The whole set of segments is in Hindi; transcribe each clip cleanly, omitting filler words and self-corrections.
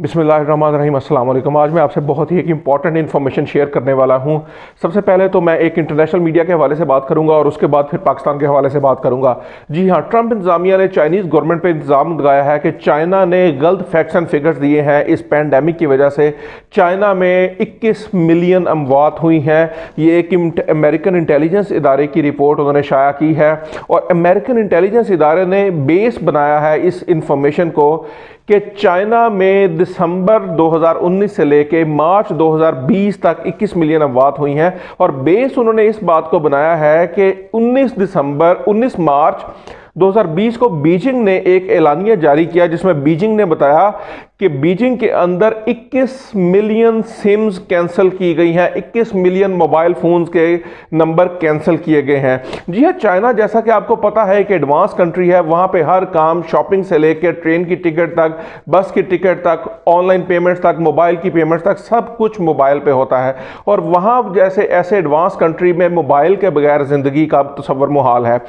बिस्मिल्लाहिर्रहमानिर्रहीम, अस्सलाम वालेकुम। आज मैं आपसे बहुत ही एक इंपॉर्टेंट इन्फॉर्मेशन शेयर करने वाला हूं। सबसे पहले तो मैं एक इंटरनेशनल मीडिया के हवाले से बात करूंगा और उसके बाद फिर पाकिस्तान के हवाले से बात करूंगा। जी हां, ट्रंप इंतजामिया ने चाइनीज़ गवर्नमेंट पे इल्ज़ाम लगाया है कि चाइना ने गलत फैक्ट्स एंड फिगर्स दिए हैं। इस पैंडेमिक की वजह से चाइना में 21 मिलियन अमवात हुई हैं। ये एक अमेरिकन इंटेलिजेंस इदारे की रिपोर्ट उन्होंने शाया की है और अमेरिकन इंटेलिजेंस इदारे ने बेस बनाया है इस इंफॉर्मेशन को कि चाइना में दिसंबर 2019 से लेके मार्च 2020 तक 21 मिलियन अमवात हुई हैं और बेस उन्होंने इस बात को बनाया है कि 19 मार्च 2020 को बीजिंग ने एक एलानिया जारी किया जिसमें बीजिंग ने बताया कि बीजिंग के अंदर 21 मिलियन सिम्स कैंसिल की गई हैं, 21 मिलियन मोबाइल फोन्स के नंबर कैंसिल किए गए हैं। जी हाँ, चाइना जैसा कि आपको पता है कि एडवांस कंट्री है, वहाँ पे हर काम शॉपिंग से लेकर ट्रेन की टिकट तक, बस की टिकट तक, ऑनलाइन पेमेंट्स तक, मोबाइल की पेमेंट्स तक सब कुछ मोबाइल पे होता है और वहाँ जैसे ऐसे एडवांस कंट्री में मोबाइल के बगैर ज़िंदगी का तसव्वुर मुहाल है।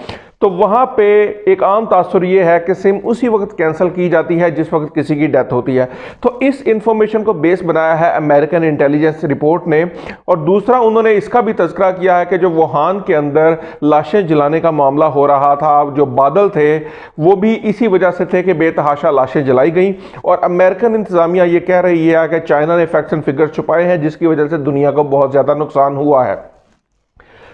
तो वहाँ पे एक आम तासुर ये है कि सिम उसी वक्त कैंसिल की जाती है जिस वक्त किसी की डेथ होती है। तो इस इंफॉर्मेशन को बेस बनाया है अमेरिकन इंटेलिजेंस रिपोर्ट ने और दूसरा उन्होंने इसका भी तज़किरा किया है कि जो वुहान के अंदर लाशें जलाने का मामला हो रहा था, जो बादल थे वो भी इसी वजह से थे कि बेतहाशा लाशें जलाई गई और अमेरिकन इंतजामिया ये कह रही है कि चाइना ने फैक्ट्स एंड फिगर्स छुपाए हैं जिसकी वजह से दुनिया को बहुत ज़्यादा नुकसान हुआ है।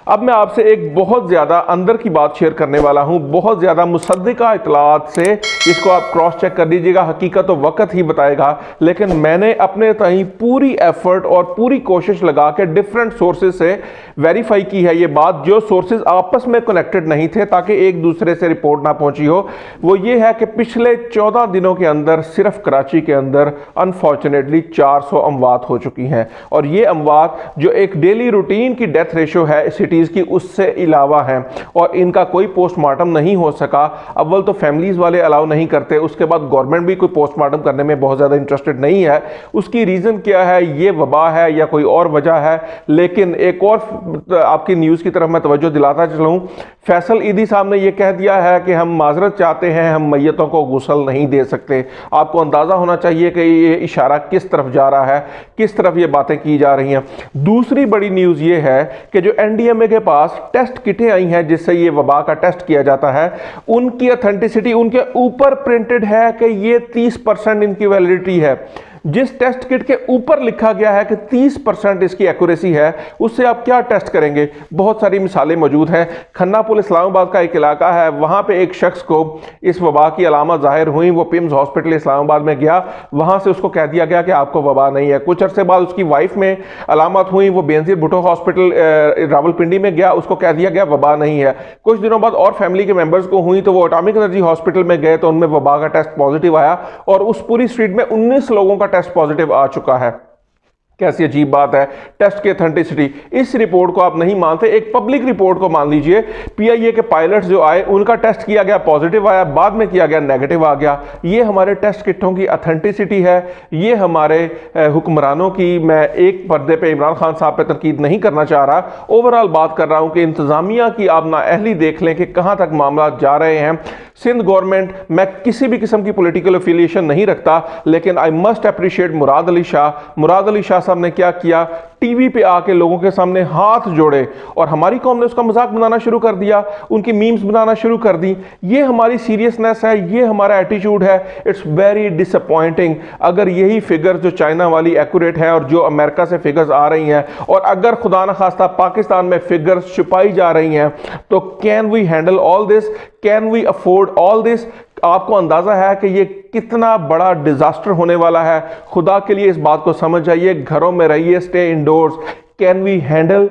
अब मैं आपसे एक बहुत ज़्यादा अंदर की बात शेयर करने वाला हूं, बहुत ज़्यादा मुसद्दिका इतलात से, इसको आप क्रॉस चेक कर लीजिएगा, हकीकत तो वक्त ही बताएगा, लेकिन मैंने अपने ताईं पूरी एफर्ट और पूरी कोशिश लगा के डिफरेंट सोर्सेज से वेरीफाई की है ये बात, जो सोर्सेज आपस में कनेक्टेड नहीं थे ताकि एक दूसरे से रिपोर्ट ना पहुंची हो। वो ये है कि पिछले 14 दिनों के अंदर सिर्फ कराची के अंदर अनफॉर्चुनेटली 400 अमवात हो चुकी हैं और ये अमवात जो एक डेली रूटीन की डेथ रेशो है सिटीज़ की, उससे अलावा है और इनका कोई पोस्टमार्टम नहीं हो सका। अव्वल तो फैमिलीज वाले अलाउ नहीं करते, उसके बाद गवर्नमेंट भी कोई पोस्टमार्टम करने में बहुत ज़्यादा इंटरेस्टेड नहीं है। उसकी रीज़न क्या है, ये वबा है या कोई और वजह है। लेकिन एक और आपकी न्यूज़ की तरफ मैं तवज्जो दिलाता चलूँ, फैसल ईदी साहब ने यह कह दिया है कि हम माजरत चाहते हैं, हम मैयतों को गुस्ल नहीं दे सकते। आपको अंदाज़ा होना चाहिए कि ये इशारा किस तरफ जा रहा है, किस तरफ ये बातें की जा रही हैं। दूसरी बड़ी न्यूज़ ये है कि जो एनडीएमए के पास टेस्ट किटें आई हैं जिससे ये वबा का टेस्ट किया जाता है, उनकी ऑथेंटिसिटी उनके ऊपर प्रिंटेड है कि ये 30% इनकी वैलिडिटी है। जिस टेस्ट किट के ऊपर लिखा गया है कि 30% इसकी एक्यूरेसी है, उससे आप क्या टेस्ट करेंगे। बहुत सारी मिसालें मौजूद हैं। खन्ना पुल इस्लामाबाद का एक इलाका है, वहाँ पे एक शख्स को इस वबा की अलामत जाहिर हुई, वो पिम्स हॉस्पिटल इस्लामाबाद में गया, वहाँ से उसको कह दिया गया कि आपको वबा नहीं है। कुछ अरसे बाद उसकी वाइफ में अलामत हुई, वो बेनजीर भुट्टो हॉस्पिटल रावलपिंडी में गया, उसको कह दिया गया वबा नहीं है। कुछ दिनों बाद और फैमिली के मेंबर्स को हुई तो वो एटॉमिक एनर्जी हॉस्पिटल में गए तो उनमें वबा का टेस्ट पॉजिटिव आया और उस पूरी स्ट्रीट में 19 लोगों का टेस्ट पॉजिटिव आ चुका है। कैसी अजीब बात है। टेस्ट की ऑथेंटिसिटी, इस रिपोर्ट को आप नहीं मानते, एक पब्लिक रिपोर्ट को मान लीजिए। पीआईए के पायलट्स जो आए उनका टेस्ट किया गया, पॉजिटिव आया, बाद में किया गया नेगेटिव आ गया। ये हमारे टेस्ट किटों की ऑथेंटिसिटी है, ये हमारे हुक्मरानों की, मैं एक पर्दे पे इमरान खान साहब पे तनकीद नहीं करना चाह रहा, ओवरऑल बात कर रहा हूं कि इंतजामिया की आप नाअहली देख लें कि कहां तक मामला जा रहे हैं। सिंध गवर्नमेंट, मैं किसी भी किस्म की पॉलिटिकल एफिलिएशन नहीं रखता, लेकिन I must appreciate Murad Ali Shah साहब ने क्या किया, टीवी पे आके लोगों के सामने हाथ जोड़े और हमारी कौम ने उसका मजाक बनाना शुरू कर दिया, उनकी मीम्स बनाना शुरू कर दी। ये हमारी सीरियसनेस है, ये हमारा एटीट्यूड है। It's very disappointing. अगर यही फिगर जो चाइना वाली एक्यूरेट है और जो अमेरिका से फिगर्स आ रही हैं और अगर खुदा न खास्ता पाकिस्तान में फिगर्स छुपाई जा रही हैं, तो can we handle all this, can we afford all this. आपको अंदाजा है कि ये कितना बड़ा डिजास्टर होने वाला है। खुदा के लिए इस बात को समझ जाइए, घरों में रहिए, stay indoors. Can we handle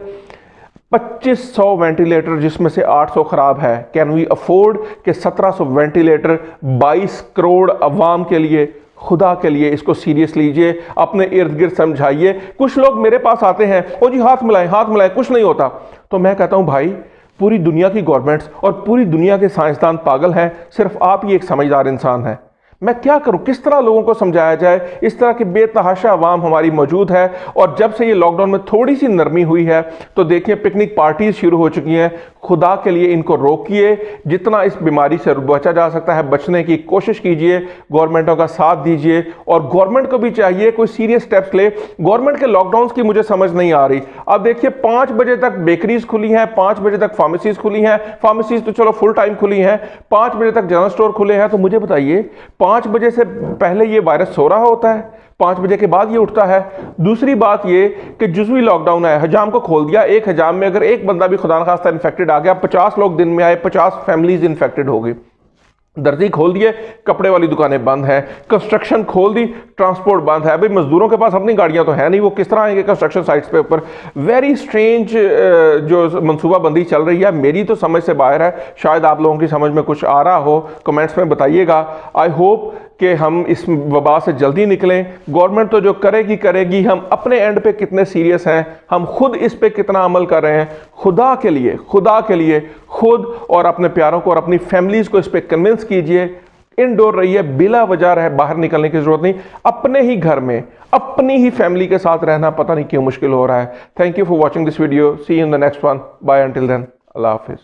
2500 ventilator जिसमें से 800 खराब है? कैन वी अफोर्ड कि 1700 वेंटिलेटर 22 करोड़ अवाम के लिए? खुदा के लिए इसको सीरियस लीजिए, अपने इर्द गिर्द समझाइए। कुछ लोग मेरे पास आते हैं, ओ जी हाथ मिलाएं कुछ नहीं होता। तो मैं कहता हूं भाई, पूरी दुनिया की गवर्नमेंट्स और पूरी दुनिया के साइंसदान पागल हैं, सिर्फ आप ही एक समझदार इंसान हैं। मैं क्या करूं, किस तरह लोगों को समझाया जाए। इस तरह की बेतहाशा आवाम हमारी मौजूद है। और जब से ये लॉकडाउन में थोड़ी सी नरमी हुई है तो देखिए पिकनिक पार्टीज शुरू हो चुकी हैं। खुदा के लिए इनको रोकिए, जितना इस बीमारी से बचा जा सकता है बचने की कोशिश कीजिए, गवर्नमेंटों का साथ दीजिए। और गवर्नमेंट को भी चाहिए कोई सीरियस स्टेप्स ले। गवर्नमेंट के लॉकडाउन की मुझे समझ नहीं आ रही। अब देखिए 5 बजे तक बेकरीज खुली हैं, 5 बजे तक फार्मेसीज खुली हैं, फार्मेसीज तो चलो फुल टाइम खुली हैं, 5 बजे तक जनरल स्टोर खुले हैं। तो मुझे बताइए 5 बजे से पहले ये वायरस सो रहा होता है, 5 बजे के बाद ये उठता है। दूसरी बात ये कि जुज़वी लॉकडाउन है, हजाम को खोल दिया। एक हजाम में अगर एक बंदा भी खुदा न खास्ता इन्फेक्टेड आ गया, 50 लोग दिन में आए, 50 फैमिलीज इन्फेक्टेड हो गई। दर्जी खोल दिए, कपड़े वाली दुकानें बंद हैं, कंस्ट्रक्शन खोल दी, ट्रांसपोर्ट बंद है। भाई मजदूरों के पास अपनी गाड़ियां तो है नहीं, वो किस तरह आएंगे कंस्ट्रक्शन साइट्स पे ऊपर। वेरी स्ट्रेंज जो मनसूबाबंदी चल रही है, मेरी तो समझ से बाहर है। शायद आप लोगों की समझ में कुछ आ रहा हो, कमेंट्स में बताइएगा। आई होप कि हम इस वबा से जल्दी निकलें। गवर्नमेंट तो जो करेगी करेगी, हम अपने एंड पे कितने सीरियस हैं, हम खुद इस पे कितना अमल कर रहे हैं। खुदा के लिए खुद और अपने प्यारों को और अपनी फैमिलीज को इस पे कन्विंस कीजिए। इनडोर रहिए, बिला वजह रहे, बाहर निकलने की जरूरत नहीं। अपने ही घर में अपनी ही फैमिली के साथ रहना पता नहीं क्यों मुश्किल हो रहा है। Thank you for watching this video. See you in the next one. Bye until then, अल्लाह हाफिज।